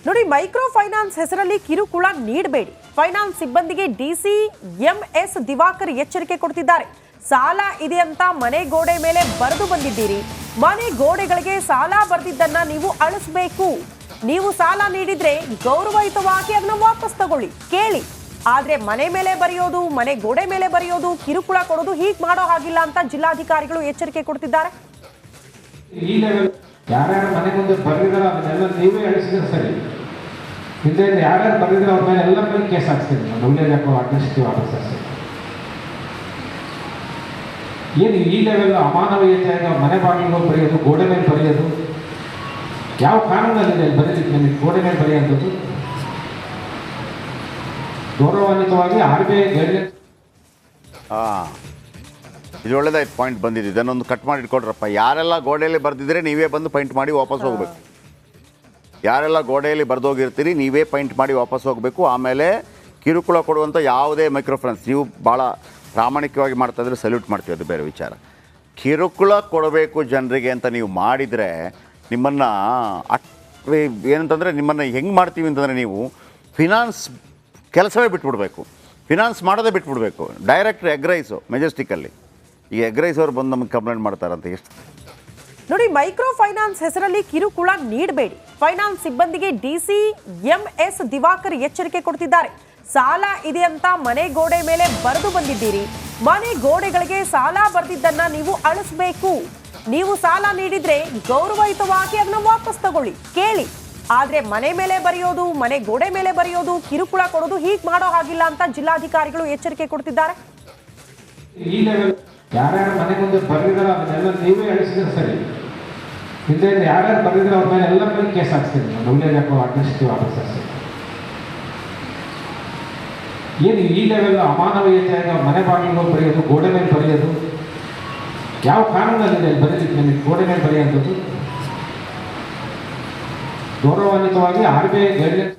ನೋಡಿ, micro finance ಹೆಸರಲ್ಲಿ ಕಿರುಕುಳ ನೀಡಬೇಡಿ. ಫೈನಾನ್ಸ್ ಸಿಬ್ಬಂದಿಗೆ ಡಿಸಿ ಎಂಎಸ್ ದಿವಾಕರ್ ಎಚ್ಚರಿಕೆ ಕೊಡ್ತಿದ್ದಾರೆ. ಸಾಲ ಇದೆ ಅಂತ ಮನೆ ಗೋಡೆ ಮೇಲೆ ಬರೆದು ಬಂದಿದ್ದೀರಿ. ಮನೆ ಗೋಡೆಗಳಿಗೆ ಸಾಲ ಬರೆದಿದ್ದನ್ನ ನೀವು ಅಳಿಸಬೇಕು. ನೀವು ಸಾಲ ನೀಡಿದ್ರೆ ಗೌರವಯುತವಾಗಿ ಅದನ್ನ ವಾಪಸ್ ತಗೊಳ್ಳಿ, ಕೇಳಿ. ಆದ್ರೆ ಮನೆ ಮೇಲೆ ಬರೆಯೋದು, ಮನೆ ಗೋಡೆ ಮೇಲೆ ಬರೆಯೋದು, ಕಿರುಕುಳ ಕೊಡೋದು ಹೀಗೆ ಮಾಡೋ ಹಾಗಿಲ್ಲ ಅಂತ ಜಿಲ್ಲಾಧಿಕಾರಿಗಳು ಎಚ್ಚರಿಕೆ ಕೊಡ್ತಿದ್ದಾರೆ. ಯಾರ್ಯಾರು ಮನೆ ಮುಂದೆ ಬರೆದಿದಾರೋ ಅದನ್ನೆಲ್ಲ ನೀವೇ ಅಳಿಸಿದ್ರೆ ಸರಿ. ಹಿಂದೆ ಯಾರ್ಯಾರು ಬರೆದಿರೋ ಅವ್ರ ಮೇಲೆ ಎಲ್ಲ ಮೇಲೆ ಕೇಸ್ ಹಾಕ್ತೀನಿ. ನಾನು ಒಳ್ಳೆಯದಪ್ಪ ಅಡ್ಮಿನಿಸ್ಟ್ರೇಟಿವ್ ಆಫೀಸರ್ಸ್ ಏನು ಈ ಲೆವೆಲ್ ಅಮಾನವೀಯತೆಯಾಗಿ ಮನೆ ಬಾಗಿಲು ಬರೆಯೋದು, ಗೋಡೆ ಮೇಲೆ ಬರೆಯೋದು ಯಾವ ಕಾನೂನಲ್ಲಿದೆ? ಬರೀಲಿಕ್ಕೆ ನಿಮಗೆ ಗೋಡೆ ಮೇಲೆ ಬರೆಯುವಂಥದ್ದು ಗೌರವಾನ್ವಿತವಾಗಿ RBI ಗೈಡ್ಲೈನ್ಸ್. ಇದು ಒಳ್ಳೆದಾಯ್ತು, ಪಾಯಿಂಟ್ ಬಂದಿದೆ. ಇದನ್ನೊಂದು ಕಟ್ ಮಾಡಿ ಇಟ್ಕೊಡ್ರಪ್ಪ. ಯಾರೆಲ್ಲ ಗೋಡೆಯಲ್ಲಿ ಬರೆದಿದ್ರೆ ನೀವೇ ಬಂದು ಪೈಂಟ್ ಮಾಡಿ ವಾಪಸ್ ಹೋಗಬೇಕು. ಯಾರೆಲ್ಲ ಗೋಡೆಯಲ್ಲಿ ಬರೆದೋಗಿರ್ತೀರಿ ನೀವೇ ಪೈಂಟ್ ಮಾಡಿ ವಾಪಸ್ ಹೋಗಬೇಕು. ಆಮೇಲೆ ಕಿರುಕುಳ ಕೊಡುವಂಥ ಯಾವುದೇ ಮೈಕ್ರೋಫೈನಾನ್ಸ್ ನೀವು ಭಾಳ ಪ್ರಾಮಾಣಿಕವಾಗಿ ಮಾಡ್ತಾಯಿದ್ರೆ ಸಲ್ಯೂಟ್ ಮಾಡ್ತೀವಿ, ಅದು ಬೇರೆ ವಿಚಾರ. ಕಿರುಕುಳ ಕೊಡಬೇಕು ಜನರಿಗೆ ಅಂತ ನೀವು ಮಾಡಿದರೆ ನಿಮ್ಮನ್ನು ಏನಂತಂದರೆ ನಿಮ್ಮನ್ನು ಹೆಂಗೆ ಮಾಡ್ತೀವಿ ಅಂತಂದರೆ ನೀವು ಫಿನಾನ್ಸ್ ಕೆಲಸವೇ ಬಿಟ್ಬಿಡ್ಬೇಕು, ಫಿನಾನ್ಸ್ ಮಾಡೋದೇ ಬಿಟ್ಬಿಡ್ಬೇಕು. ಡೈರೆಕ್ಟ್ ಎಗ್ ರೈಸು ಮೆಜೆಸ್ಟಿಕಲ್ಲಿ ಈ ಎಗ್ ರೈಸ್ ಅವ್ರು ಬಂದು ನಮಗೆ ಕಂಪ್ಲೇಂಟ್ ಮಾಡ್ತಾರಂತೆ. ಎಷ್ಟು ನೋಡಿ, ಮೈಕ್ರೋ ಫೈನಾನ್ಸ್ ಹೆಸರಲ್ಲಿ ಕಿರುಕುಳ ನೀಡಬೇಡಿ. ಫೈನಾನ್ಸ್ ಸಿಬ್ಬಂದಿಗೆ ಡಿಸಿ ಎಂಎಸ್ ದಿವಾಕರ್ ಎಚ್ಚರಿಕೆ ಕೊಡ್ತಿದ್ದಾರೆ. ಸಾಲ ಇದೆ ಅಂತ ಮನೆ ಗೋಡೆ ಮೇಲೆ ಬರೆದು ಬಂದಿದ್ದೀರಿ. ಮನೆ ಗೋಡೆಗಳಿಗೆ ಸಾಲ ಬರೆದಿದ್ದನ್ನ ನೀವು ಅಳಿಸಬೇಕು. ನೀವು ಸಾಲ ನೀಡಿದ್ರೆ ಗೌರವಯುತವಾಗಿ ಅದನ್ನ ವಾಪಸ್ ತಗೊಳ್ಳಿ, ಕೇಳಿ. ಆದ್ರೆ ಮನೆ ಮೇಲೆ ಬರೆಯೋದು, ಮನೆ ಗೋಡೆ ಮೇಲೆ ಬರೆಯೋದು, ಕಿರುಕುಳ ಕೊಡೋದು ಹೀಗೆ ಮಾಡೋ ಹಾಗಿಲ್ಲ ಅಂತ ಜಿಲ್ಲಾಧಿಕಾರಿಗಳು ಎಚ್ಚರಿಕೆ ಕೊಡ್ತಿದ್ದಾರೆ. ಈ ಲೆವೆಲ್ ಯಾರ್ಯಾರು ಮನೆ ಮುಂದೆ ಬರೆದಿದಾರೋ ಅದನ್ನೆಲ್ಲ ನೀವೇ ಅಳಿಸಿದ್ರೆ ಸರಿ. ಹಿಂದೆ ಯಾರ್ಯಾರು ಬರೆದಿರೋ ಅವ್ರ ಮೇಲೆ ಎಲ್ಲ ಮೇಲೆ ಕೇಸ್ ಹಾಕ್ತೀನಿ. ನಾನು ಒಳ್ಳೆಯದಪ್ಪ ಅಡ್ಮಿನಿಸ್ಟ್ರೇಟಿವ್ ಆಫೀಸರ್ಸ್ ಏನು ಈ ಲೆವೆಲ್ ಅಮಾನವೀಯತೆಯಾಗಿ ಮನೆ ಬಾಗಿಲು ಬರೆಯೋದು, ಗೋಡೆ ಮೇಲೆ ಬರೆಯೋದು ಯಾವ ಕಾನೂನಲ್ಲಿದೆ? ಬರೀಲಿಕ್ಕೆ ನಿಮಗೆ ಗೋಡೆ ಮೇಲೆ ಬರೆಯುವಂಥದ್ದು ಗೌರವಾನ್ವಿತವಾಗಿ RBI ಗೈಡ್ಲೈನ್ಸ್.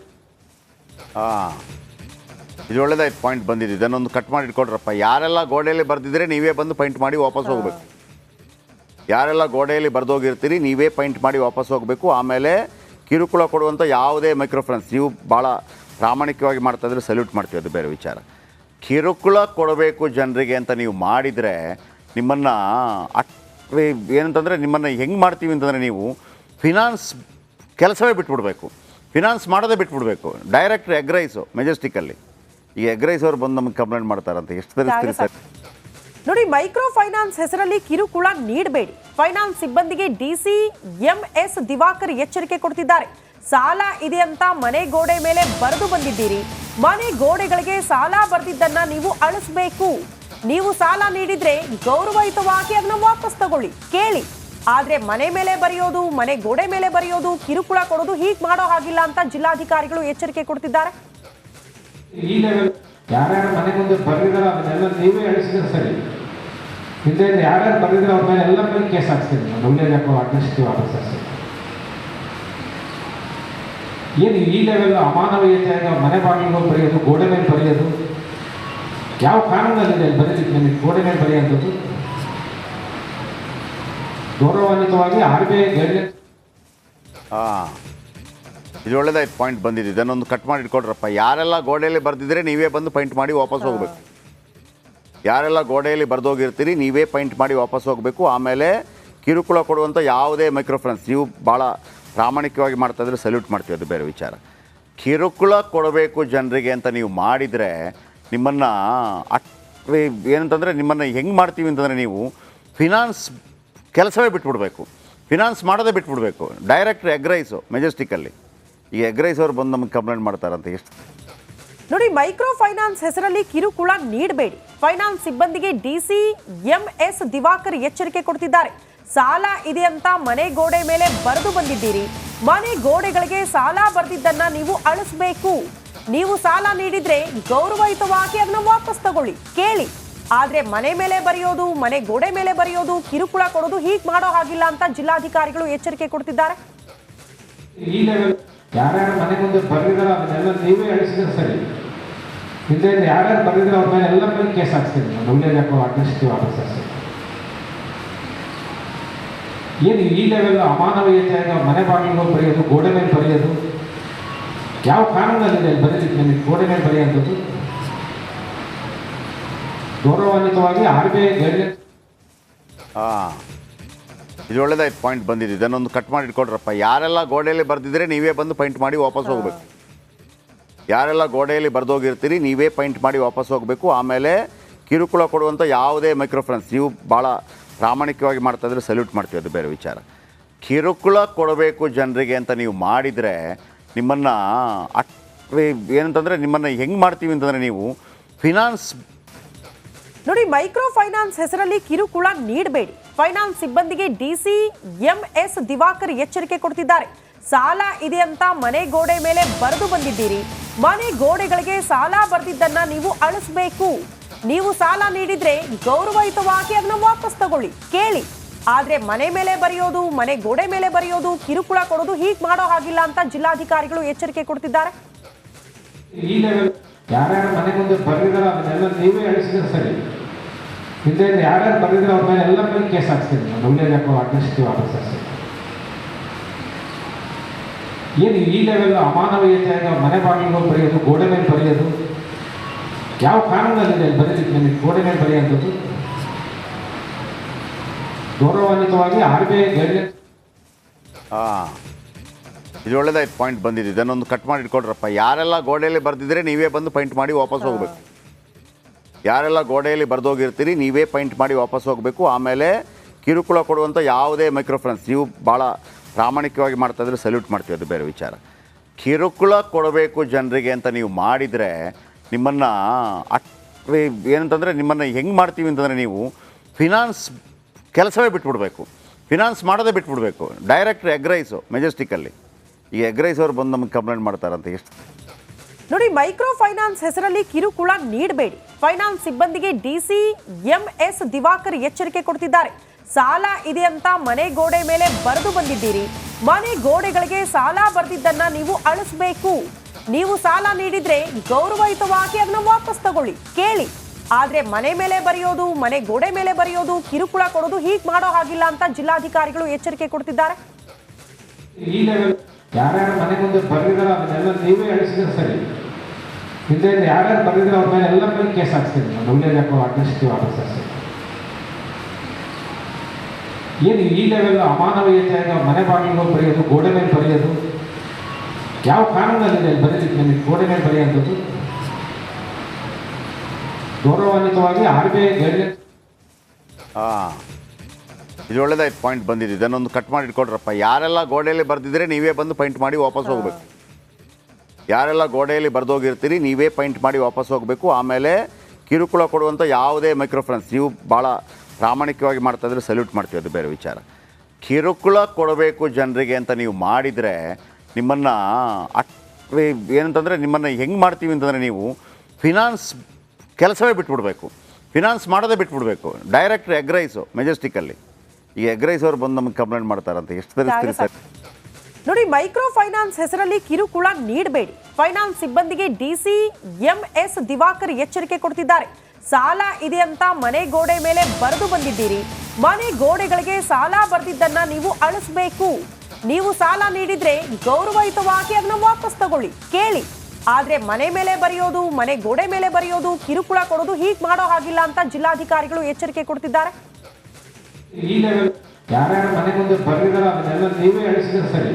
ಇದು ಒಳ್ಳೆದಾಯ್ತು, ಪಾಯಿಂಟ್ ಬಂದಿದೆ. ಇದನ್ನೊಂದು ಕಟ್ ಮಾಡಿ ಇಟ್ಕೊಡ್ರಪ್ಪ. ಯಾರೆಲ್ಲ ಗೋಡೆಯಲ್ಲಿ ಬರೆದಿದ್ರೆ ನೀವೇ ಬಂದು ಪೈಂಟ್ ಮಾಡಿ ವಾಪಸ್ ಹೋಗಬೇಕು. ಯಾರೆಲ್ಲ ಗೋಡೆಯಲ್ಲಿ ಬರೆದೋಗಿರ್ತೀರಿ ನೀವೇ ಪೈಂಟ್ ಮಾಡಿ ವಾಪಸ್ ಹೋಗಬೇಕು. ಆಮೇಲೆ ಕಿರುಕುಳ ಕೊಡುವಂಥ ಯಾವುದೇ ಮೈಕ್ರೋಫೈನಾನ್ಸ್ ನೀವು ಭಾಳ ಪ್ರಾಮಾಣಿಕವಾಗಿ ಮಾಡ್ತಾಯಿದ್ರೆ ಸಲ್ಯೂಟ್ ಮಾಡ್ತೀವಿ, ಅದು ಬೇರೆ ವಿಚಾರ. ಕಿರುಕುಳ ಕೊಡಬೇಕು ಜನರಿಗೆ ಅಂತ ನೀವು ಮಾಡಿದರೆ ನಿಮ್ಮನ್ನು ಏನಂತಂದರೆ ನಿಮ್ಮನ್ನು ಹೆಂಗೆ ಮಾಡ್ತೀವಿ ಅಂತಂದರೆ ನೀವು ಫಿನಾನ್ಸ್ ಕೆಲಸವೇ ಬಿಟ್ಬಿಡ್ಬೇಕು, ಫಿನಾನ್ಸ್ ಮಾಡೋದೇ ಬಿಟ್ಬಿಡ್ಬೇಕು. ಡೈರೆಕ್ಟ್ ಎಗ್ ರೈಸು ಮೆಜೆಸ್ಟಿಕಲ್ಲಿ ಈ ಎಗ್ ರೈಸ್ ಅವ್ರು ಬಂದು ನಮಗೆ ಕಂಪ್ಲೇಂಟ್ ಮಾಡ್ತಾರಂತೆ. ಎಷ್ಟು ತರಿಸ್ತೀರಿ ಸರ್? ನೋಡಿ, ಮೈಕ್ರೋ ಫೈನಾನ್ಸ್ ಹೆಸರಲ್ಲಿ ಕಿರುಕುಳ ನೀಡಬೇಡಿ. ಫೈನಾನ್ಸ್ ಸಿಬ್ಬಂದಿಗೆ ಡಿಸಿ ಎಂಎಸ್ ದಿವಾಕರ್ ಎಚ್ಚರಿಕೆ ಕೊಡ್ತಿದ್ದಾರೆ. ಸಾಲ ಇದೆ ಅಂತ ಮನೆ ಗೋಡೆ ಮೇಲೆ ಬರೆದು ಬಂದಿದ್ದೀರಿ. ಮನೆ ಗೋಡೆಗಳಿಗೆ ಸಾಲ ಬರೆದಿದ್ದನ್ನ ನೀವು ಅಳಿಸಬೇಕು. ನೀವು ಸಾಲ ನೀಡಿದ್ರೆ ಗೌರವಯುತವಾಗಿ ಅದನ್ನ ವಾಪಸ್ ತಗೊಳ್ಳಿ, ಕೇಳಿ. ಆದ್ರೆ ಮನೆ ಮೇಲೆ ಬರೆಯೋದು, ಮನೆ ಗೋಡೆ ಮೇಲೆ ಬರೆಯೋದು, ಕಿರುಕುಳ ಕೊಡೋದು ಹೀಗೆ ಮಾಡೋ ಹಾಗಿಲ್ಲ ಅಂತ ಜಿಲ್ಲಾಧಿಕಾರಿಗಳು ಎಚ್ಚರಿಕೆ ಕೊಡ್ತಿದ್ದಾರೆ. ಈ ಲೆವೆಲ್ ಯಾರ್ಯಾರು ಮನೆ ಮುಂದೆ ಬರೆದಿದಾರೋ ಅದನ್ನೆಲ್ಲ ನೀವೇ ಅಳಿಸಿದ್ರೆ ಸರಿ. ಹಿಂದೆ ಯಾರ್ಯಾರು ಬರೆದಿರೋ ಅವ್ರ ಮೇಲೆ ಎಲ್ಲ ಮೇಲೆ ಕೇಸ್ ಹಾಕ್ತೀನಿ. ನಾನು ಒಳ್ಳೆಯದಪ್ಪ ಅಡ್ಮಿನಿಸ್ಟ್ರೇಟಿವ್ ಆಫೀಸರ್ಸ್ ಏನು ಈ ಲೆವೆಲ್ ಅಮಾನವೀಯತೆಯಾಗಿ ಮನೆ ಬಾಗಿಲು ಬರೆಯೋದು, ಗೋಡೆ ಮೇಲೆ ಬರೆಯೋದು ಯಾವ ಕಾನೂನಲ್ಲಿದೆ? ಬರೀಲಿಕ್ಕೆ ನಿಮಗೆ ಗೋಡೆ ಮೇಲೆ ಬರೆಯುವಂಥದ್ದು ಗೌರವಾನ್ವಿತವಾಗಿ RBI ಗೈಡ್ಲೈನ್ಸ್. ಇದು ಒಳ್ಳೆದಾಯ್ತು, ಪಾಯಿಂಟ್ ಬಂದಿದೆ. ಇದನ್ನೊಂದು ಕಟ್ ಮಾಡಿ ಇಟ್ಕೊಡ್ರಪ್ಪ. ಯಾರೆಲ್ಲ ಗೋಡೆಯಲ್ಲಿ ಬರೆದಿದ್ರೆ ನೀವೇ ಬಂದು ಪೈಂಟ್ ಮಾಡಿ ವಾಪಸ್ ಹೋಗಬೇಕು. ಯಾರೆಲ್ಲ ಗೋಡೆಯಲ್ಲಿ ಬರೆದೋಗಿರ್ತೀರಿ ನೀವೇ ಪೈಂಟ್ ಮಾಡಿ ವಾಪಸ್ ಹೋಗಬೇಕು. ಆಮೇಲೆ ಕಿರುಕುಳ ಕೊಡುವಂಥ ಯಾವುದೇ ಮೈಕ್ರೋಫೈನಾನ್ಸ್ ನೀವು ಭಾಳ ಪ್ರಾಮಾಣಿಕವಾಗಿ ಮಾಡ್ತಾಯಿದ್ರೆ ಸಲ್ಯೂಟ್ ಮಾಡ್ತೀವಿ, ಅದು ಬೇರೆ ವಿಚಾರ. ಕಿರುಕುಳ ಕೊಡಬೇಕು ಜನರಿಗೆ ಅಂತ ನೀವು ಮಾಡಿದರೆ ನಿಮ್ಮನ್ನು ಏನಂತಂದರೆ ನಿಮ್ಮನ್ನು ಹೆಂಗೆ ಮಾಡ್ತೀವಿ ಅಂತಂದರೆ ನೀವು ಫಿನಾನ್ಸ್ ಕೆಲಸವೇ ಬಿಟ್ಬಿಡ್ಬೇಕು, ಫಿನಾನ್ಸ್ ಮಾಡೋದೇ ಬಿಟ್ಬಿಡ್ಬೇಕು. ಡೈರೆಕ್ಟ್ ಎಗ್ ರೈಸು ಮೆಜೆಸ್ಟಿಕಲ್ಲಿ ಈ ಎಗ್ ರೈಸ್ ಅವ್ರು ಬಂದು ನಮಗೆ ಕಂಪ್ಲೇಂಟ್ ಮಾಡ್ತಾರಂತೆ. ಎಷ್ಟು ನೋಡಿ, ಮೈಕ್ರೋ ಫೈನಾನ್ಸ್ ಹೆಸರಲ್ಲಿ ಕಿರುಕುಳ ನೀಡಬೇಡಿ. ಫೈನಾನ್ಸ್ ಸಿಬ್ಬಂದಿಗೆ ಡಿಸಿ ಎಂಎಸ್ ದಿವಾಕರ್ ಎಚ್ಚರಿಕೆ ಕೊಡ್ತಿದ್ದಾರೆ. ಸಾಲ ಇದೆ ಅಂತ ಮನೆ ಗೋಡೆ ಮೇಲೆ ಬರೆದು ಬಂದಿದ್ದೀರಿ. ಮನೆ ಗೋಡೆಗಳಿಗೆ ಸಾಲ ಬರೆದಿದ್ದನ್ನ ನೀವು ಅಳಿಸಬೇಕು. ನೀವು ಸಾಲ ನೀಡಿದ್ರೆ ಗೌರವಯುತವಾಗಿ ಅದನ್ನ ವಾಪಸ್ ತಗೊಳ್ಳಿ, ಕೇಳಿ. ಆದ್ರೆ ಮನೆ ಮೇಲೆ ಬರೆಯೋದು, ಮನೆ ಗೋಡೆ ಮೇಲೆ ಬರೆಯೋದು, ಕಿರುಕುಳ ಕೊಡೋದು ಹೀಗೆ ಮಾಡೋ ಹಾಗಿಲ್ಲ ಅಂತ ಜಿಲ್ಲಾಧಿಕಾರಿಗಳು ಎಚ್ಚರಿಕೆ ಕೊಡ್ತಿದ್ದಾರೆ. ಈ ಲೆವೆಲ್ ಯಾರ್ಯಾರು ಮನೆ ಮುಂದೆ ಬರೆದಿದಾರೋ ಅದನ್ನೆಲ್ಲ ನೀವೇ ಅಳಿಸಿದ್ರೆ ಸರಿ. ಹಿಂದೆ ಯಾರ್ಯಾರು ಬರೆದಿರೋ ಅವ್ರ ಮೇಲೆ ಎಲ್ಲ ಮೇಲೆ ಕೇಸ್ ಹಾಕ್ತೀನಿ. ನಾನು ಒಳ್ಳೆಯದಪ್ಪ ಅಡ್ಮಿನಿಸ್ಟ್ರೇಟಿವ್ ಆಫೀಸರ್ಸ್ ಏನು ಈ ಲೆವೆಲ್ ಅಮಾನವೀಯತೆಯಾಗಿ ಮನೆ ಬಾಗಿಲು ಬರೆಯೋದು, ಗೋಡೆ ಮೇಲೆ ಬರೆಯೋದು ಯಾವ ಕಾನೂನಲ್ಲಿದೆ ಬರೀಲಿಕ್ಕೆ ನಿಮಗೆ ಗೋಡೆ ಮೇಲೆ ಬರೆಯುವಂಥದ್ದು? ಗೌರವಾನ್ವಿತವಾಗಿ RBI ಗೈಡ್ಲೈನ್ಸ್. ಇದು ಒಳ್ಳೇದಾಯ್ತು, ಪಾಯಿಂಟ್ ಬಂದಿದೆ. ಇದನ್ನೊಂದು ಕಟ್ ಮಾಡಿ ಇಟ್ಕೊಳ್ರಪ್ಪ. ಯಾರೆಲ್ಲ ಗೋಡೆಯಲ್ಲಿ ಬರೆದಿದ್ರೆ ನೀವೇ ಬಂದು ಪೈಂಟ್ ಮಾಡಿ ವಾಪಸ್ ಹೋಗಬೇಕು. ಯಾರೆಲ್ಲ ಗೋಡೆಯಲ್ಲಿ ಬರೆದೋಗಿರ್ತೀರಿ ನೀವೇ ಪೈಂಟ್ ಮಾಡಿ ವಾಪಸ್ ಹೋಗಬೇಕು. ಆಮೇಲೆ ಕಿರುಕುಳ ಕೊಡುವಂಥ ಯಾವುದೇ ಮೈಕ್ರೋಫೈನಾನ್ಸ್, ನೀವು ಭಾಳ ಪ್ರಾಮಾಣಿಕವಾಗಿ ಮಾಡ್ತಾ ಇದ್ರೆ ಸಲ್ಯೂಟ್ ಮಾಡ್ತೀವಿ, ಅದು ಬೇರೆ ವಿಚಾರ. ಕಿರುಕುಳ ಕೊಡಬೇಕು ಜನರಿಗೆ ಅಂತ ನೀವು ಮಾಡಿದರೆ ನಿಮ್ಮನ್ನು ಏನಂತಂದರೆ ನಿಮ್ಮನ್ನು ಹೆಂಗೆ ಮಾಡ್ತೀವಿ ಅಂತಂದರೆ ನೀವು ಫಿನಾನ್ಸ್ ನೋಡಿ, ಮೈಕ್ರೋ ಫೈನಾನ್ಸ್ ಹೆಸರಲ್ಲಿ ಕಿರುಕುಳ ನೀಡಬೇಡಿ. ಫೈನಾನ್ಸ್ ಸಿಬ್ಬಂದಿಗೆ ಡಿಸಿ ಎಂಎಸ್ ದಿವಾಕರ್ ಎಚ್ಚರಿಕೆ ಕೊಡ್ತಿದ್ದಾರೆ. ಸಾಲ ಇದೆ ಅಂತ ಮನೆ ಗೋಡೆ ಮೇಲೆ ಬರೆದು ಬಂದಿದ್ದೀರಿ. ಮನೆ ಗೋಡೆಗಳಿಗೆ ಸಾಲ ಬರೆದಿದ್ದನ್ನ ನೀವು ಅಳಿಸ್ಬೇಕು. ನೀವು ಸಾಲ ನೀಡಿದ್ರೆ ಗೌರವಯುತವಾಗಿ ಅದನ್ನ ವಾಪಸ್ ತಗೊಳ್ಳಿ, ಕೇಳಿ. ಆದ್ರೆ ಮನೆ ಮೇಲೆ ಬರೆಯೋದು, ಮನೆ ಗೋಡೆ ಮೇಲೆ ಬರೆಯೋದು, ಕಿರುಕುಳ ಕೊಡೋದು ಹೀಗೆ ಮಾಡೋ ಹಾಗಿಲ್ಲ ಅಂತ ಜಿಲ್ಲಾಧಿಕಾರಿಗಳು ಎಚ್ಚರಿಕೆ ಕೊಡ್ತಿದ್ದಾರೆ. ಈ ಲೆವೆಲ್ ಯಾರ್ಯಾರು ಮನೆ ಮುಂದೆ ಬರೆದಿದಾರೋ ಅದನ್ನೆಲ್ಲ ನೀವೇ ಅಳಿಸಿದ್ರೆ ಸರಿ. ಹಿಂದೆ ಯಾರ್ಯಾರು ಬರೆದಿದ್ರೆ ಅವ್ರ ಮೇಲೆ ಎಲ್ಲ ಮೇಲೆ ಕೇಸ್ ಹಾಕ್ಸ್ತೀನಿ. ನಾನು ಒಳ್ಳೆ ಅಡ್ರೆಸ್ಗೆ ವಾಪಸ್ ಹಾಕ್ತೀನಿ. ಏನು ಈ ಲೆವೆಲ್ ಅಮಾನವೀಯತೆಯಾಗಿ ಅವ್ರ ಮನೆ ಬಾಗಿಲು ಬರೆಯೋದು, ಗೋಡೆ ಮೇಲೆ ಬರೆಯೋದು, ಯಾವ ಕಾನೂನಲ್ಲಿದೆ ಬರೀಲಿಕ್ಕೆ ನಿಮಗೆ ಗೋಡೆ ಮೇಲೆ ಬರೆಯುವಂಥದ್ದು? ಗೌರವಾನ್ವಿತವಾಗಿ RBI ಗೈಡ್ಲೈನ್ಸ್. ಇದು ಒಳ್ಳೇದಾಯ್ತು, ಪಾಯಿಂಟ್ ಬಂದಿದೆ. ಇದನ್ನೊಂದು ಕಟ್ ಮಾಡಿ ಇಟ್ಕೊಳ್ರಪ್ಪ. ಯಾರೆಲ್ಲ ಗೋಡೆಯಲ್ಲಿ ಬರೆದಿದ್ರೆ ನೀವೇ ಬಂದು ಪೈಂಟ್ ಮಾಡಿ ವಾಪಸ್ ಹೋಗಬೇಕು. ಯಾರೆಲ್ಲ ಗೋಡೆಯಲ್ಲಿ ಬರೆದೋಗಿರ್ತೀರಿ ನೀವೇ ಪೈಂಟ್ ಮಾಡಿ ವಾಪಸ್ ಹೋಗಬೇಕು. ಆಮೇಲೆ ಕಿರುಕುಳ ಕೊಡುವಂಥ ಯಾವುದೇ ಮೈಕ್ರೋಫೈನಾನ್ಸ್, ನೀವು ಭಾಳ ಪ್ರಾಮಾಣಿಕವಾಗಿ ಮಾಡ್ತಾ ಇದ್ರೆ ಸಲ್ಯೂಟ್ ಮಾಡ್ತೀವಿ, ಅದು ಬೇರೆ ವಿಚಾರ. ಕಿರುಕುಳ ಕೊಡಬೇಕು ಜನರಿಗೆ ಅಂತ ನೀವು ಮಾಡಿದರೆ ನಿಮ್ಮನ್ನು ಏನಂತಂದರೆ ನಿಮ್ಮನ್ನು ಹೆಂಗೆ ಮಾಡ್ತೀವಿ ಅಂತಂದರೆ ನೀವು ಫಿನಾನ್ಸ್ ಕೆಲಸವೇ ಬಿಟ್ಬಿಡ್ಬೇಕು. ಫಿನಾನ್ಸ್ ಮಾಡೋದೇ ಬಿಟ್ಬಿಡ್ಬೇಕು. ಡೈರೆಕ್ಟ್ ಎಗ್ ರೈಸು ಮೆಜೆಸ್ಟಿಕಲ್ಲಿ ಈ ಎಗ್ ರೈಸ್ ಅವ್ರು ಬಂದು ನಮಗೆ ಕಂಪ್ಲೇಂಟ್ ಮಾಡ್ತಾರಂತೆ. ಎಷ್ಟು ನೋಡಿ, ಮೈಕ್ರೋ ಫೈನಾನ್ಸ್ ಹೆಸರಲ್ಲಿ ಕಿರುಕುಳ ನೀಡಬೇಡಿ. ಫೈನಾನ್ಸ್ ಸಿಬ್ಬಂದಿಗೆ ಡಿಸಿ ಎಂಎಸ್ ದಿವಾಕರ್ ಎಚ್ಚರಿಕೆ ಕೊಡ್ತಿದ್ದಾರೆ. ಸಾಲ ಇದೆ ಅಂತ ಮನೆ ಗೋಡೆ ಮೇಲೆ ಬರೆದು ಬಂದಿದ್ದೀರಿ. ಮನೆ ಗೋಡೆಗಳಿಗೆ ಸಾಲ ಬರೆದಿದ್ದನ್ನ ನೀವು ಅಳಿಸ್ಬೇಕು. ನೀವು ಸಾಲ ನೀಡಿದ್ರೆ ಗೌರವಯುತವಾಗಿ ಅದನ್ನ ವಾಪಸ್ ತಗೊಳ್ಳಿ, ಕೇಳಿ. ಆದ್ರೆ ಮನೆ ಮೇಲೆ ಬರೆಯೋದು, ಮನೆ ಗೋಡೆ ಮೇಲೆ ಬರೆಯೋದು, ಕಿರುಕುಳ ಕೊಡೋದು ಹೀಗೆ ಮಾಡೋ ಹಾಗಿಲ್ಲ ಅಂತ ಜಿಲ್ಲಾಧಿಕಾರಿಗಳು ಎಚ್ಚರಿಕೆ ಕೊಡ್ತಿದ್ದಾರೆ. ಈ ಲೆವೆಲ್ ಯಾರ್ಯಾರು ಮನೆ ಮುಂದೆ ಬರೆದಿದಾರೋ ಅದನ್ನೆಲ್ಲ ನೀವೇ ಅಳಿಸಿದ್ರೆ ಸರಿ. ಹಿಂದೆ ಯಾರ್ಯಾರು ಬರೆದಿದ್ರೆ ಅವ್ರ ಮೇಲೆ ಎಲ್ಲ ಮೇಲೆ ಕೇಸ್ ಹಾಕ್ಸ್ತೀನಿ. ನಾನು ಒಳ್ಳೆ ಅಡ್ರೆಸ್ಗೆ ವಾಪಸ್ ಹಾಕ್ತೀನಿ. ಏನು ಈ ಲೆವೆಲ್ ಅಮಾನವೀಯತೆಯಾಗಿ ಅವ್ರ ಮನೆ ಬಾಗಿಲು ಬರೆಯೋದು, ಗೋಡೆ ಮೇಲೆ ಬರೆಯೋದು, ಯಾವ ಕಾನೂನಲ್ಲಿದೆ ಬರೀಲಿಕ್ಕೆ ನಿಮಗೆ ಗೋಡೆ ಮೇಲೆ ಬರೆಯುವಂಥದ್ದು? ಗೌರವಾನ್ವಿತವಾಗಿ RBI ಗೈಡ್ಲೈನ್ಸ್. ಇದು ಒಳ್ಳೇದಾಯ್ತು, ಪಾಯಿಂಟ್ ಬಂದಿದೆ. ಇದನ್ನೊಂದು ಕಟ್ ಮಾಡಿ ಇಟ್ಕೊಳ್ರಪ್ಪ. ಯಾರೆಲ್ಲ ಗೋಡೆಯಲ್ಲಿ ಬರೆದಿದ್ರೆ ನೀವೇ ಬಂದು ಪೈಂಟ್ ಮಾಡಿ ವಾಪಸ್ ಹೋಗಬೇಕು. ಯಾರೆಲ್ಲ ಗೋಡೆಯಲ್ಲಿ ಬರೆದೋಗಿರ್ತೀರಿ ನೀವೇ ಪೈಂಟ್ ಮಾಡಿ ವಾಪಸ್ ಹೋಗಬೇಕು. ಆಮೇಲೆ ಕಿರುಕುಳ ಕೊಡುವಂಥ ಯಾವುದೇ ಮೈಕ್ರೋಫೈನಾನ್ಸ್, ನೀವು ಭಾಳ ಪ್ರಾಮಾಣಿಕವಾಗಿ ಮಾಡ್ತಾ ಇದ್ರೆ ಸಲ್ಯೂಟ್ ಮಾಡ್ತೀವಿ, ಅದು ಬೇರೆ ವಿಚಾರ. ಕಿರುಕುಳ ಕೊಡಬೇಕು ಜನರಿಗೆ ಅಂತ ನೀವು ಮಾಡಿದರೆ ನಿಮ್ಮನ್ನು ಏನಂತಂದರೆ ನಿಮ್ಮನ್ನು ಹೆಂಗೆ ಮಾಡ್ತೀವಿ ಅಂತಂದರೆ ನೀವು ಫಿನಾನ್ಸ್ ಕೆಲಸವೇ ಬಿಟ್ಬಿಡ್ಬೇಕು. ಫಿನಾನ್ಸ್ ಮಾಡೋದೇ ಬಿಟ್ಬಿಡ್ಬೇಕು. ಡೈರೆಕ್ಟ್ ಎಗ್ ರೈಸು ಮೆಜೆಸ್ಟಿಕಲ್ಲಿ ಈ ಎಗ್ ರೈಸ್ ಅವ್ರು ಬಂದು ನಮಗೆ ಕಂಪ್ಲೇಂಟ್ ಮಾಡ್ತಾರಂತೆ. ಎಷ್ಟು ತರಿಸ್ತೀರಿ ಸರ್? ನೋಡಿ, ಮೈಕ್ರೋ ಫೈನಾನ್ಸ್ ಹೆಸರಲ್ಲಿ ಕಿರುಕುಳ ನೀಡಬೇಡಿ. ಫೈನಾನ್ಸ್ ಸಿಬ್ಬಂದಿಗೆ ಡಿಸಿ ಎಂಎಸ್ ದಿವಾಕರ್ ಎಚ್ಚರಿಕೆ ಕೊಡ್ತಿದ್ದಾರೆ. ಸಾಲ ಇದೆ ಅಂತ ಮನೆ ಗೋಡೆ ಮೇಲೆ ಬರೆದು ಬಂದಿದ್ದೀರಿ. ಮನೆ ಗೋಡೆಗಳಿಗೆ ಸಾಲ ಬರೆದಿದ್ದನ್ನ ನೀವು ಅಳಿಸ್ಬೇಕು. ನೀವು ಸಾಲ ನೀಡಿದ್ರೆ ಗೌರವಯುತವಾಗಿ ಅದನ್ನ ವಾಪಸ್ ತಗೊಳ್ಳಿ, ಕೇಳಿ. ಆದ್ರೆ ಮನೆ ಮೇಲೆ ಬರೆಯೋದು, ಮನೆ ಗೋಡೆ ಮೇಲೆ ಬರೆಯೋದು, ಕಿರುಕುಳ ಕೊಡೋದು ಹೀಗೆ ಮಾಡೋ ಹಾಗಿಲ್ಲ ಅಂತ ಜಿಲ್ಲಾಧಿಕಾರಿಗಳು ಎಚ್ಚರಿಕೆ ಕೊಡ್ತಿದ್ದಾರೆ. ಈ ಲೆವೆಲ್ ಯಾರ್ಯಾರು ಮನೆ ಮುಂದೆ ಬರೆದಿದಾರೋ ಅದನ್ನೆಲ್ಲ ನೀವೇ ಅಳಿಸಿದ್ರೆ ಸರಿ.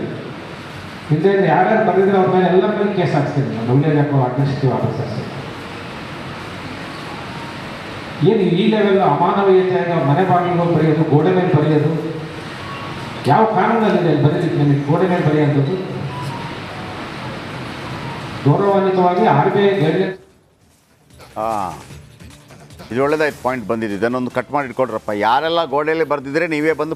ಹಿಂದೆ ಯಾರ್ಯಾರು ಬರೆದಿದ್ರೆ ಅವ್ರ ಮೇಲೆ ಎಲ್ಲ ಮೇಲೆ ಕೇಸ್ ಹಾಕ್ಸ್ತೀನಿ. ನಾನು ಒಳ್ಳೆ ಅಡ್ರೆಸ್ಗೆ ವಾಪಸ್ ಹಾಕ್ತೀನಿ. ಏನು ಈ ಲೆವೆಲ್ ಅಮಾನವೀಯತೆಯಾಗಿ ಅವ್ರ ಮನೆ ಬಾಗಿಲು ಬರೆಯೋದು, ಗೋಡೆ ಮೇಲೆ ಬರೆಯೋದು, ಯಾವ ಕಾನೂನಲ್ಲಿದೆ ಬರೀಲಿಕ್ಕೆ ನಿಮಗೆ ಗೋಡೆ ಮೇಲೆ ಬರೆಯುವಂಥದ್ದು? ಗೌರವಾನ್ವಿತವಾಗಿ RBI ಗೈಡ್ಲೈನ್ಸ್. ಇದು ಒಳ್ಳೇದಾಯ್ತು, ಪಾಯಿಂಟ್ ಬಂದಿದೆ. ಇದನ್ನೊಂದು ಕಟ್ ಮಾಡಿ ಇಟ್ಕೊಳ್ರಪ್ಪ. ಯಾರೆಲ್ಲ ಗೋಡೆಯಲ್ಲಿ ಬರೆದಿದ್ರೆ ನೀವೇ ಬಂದು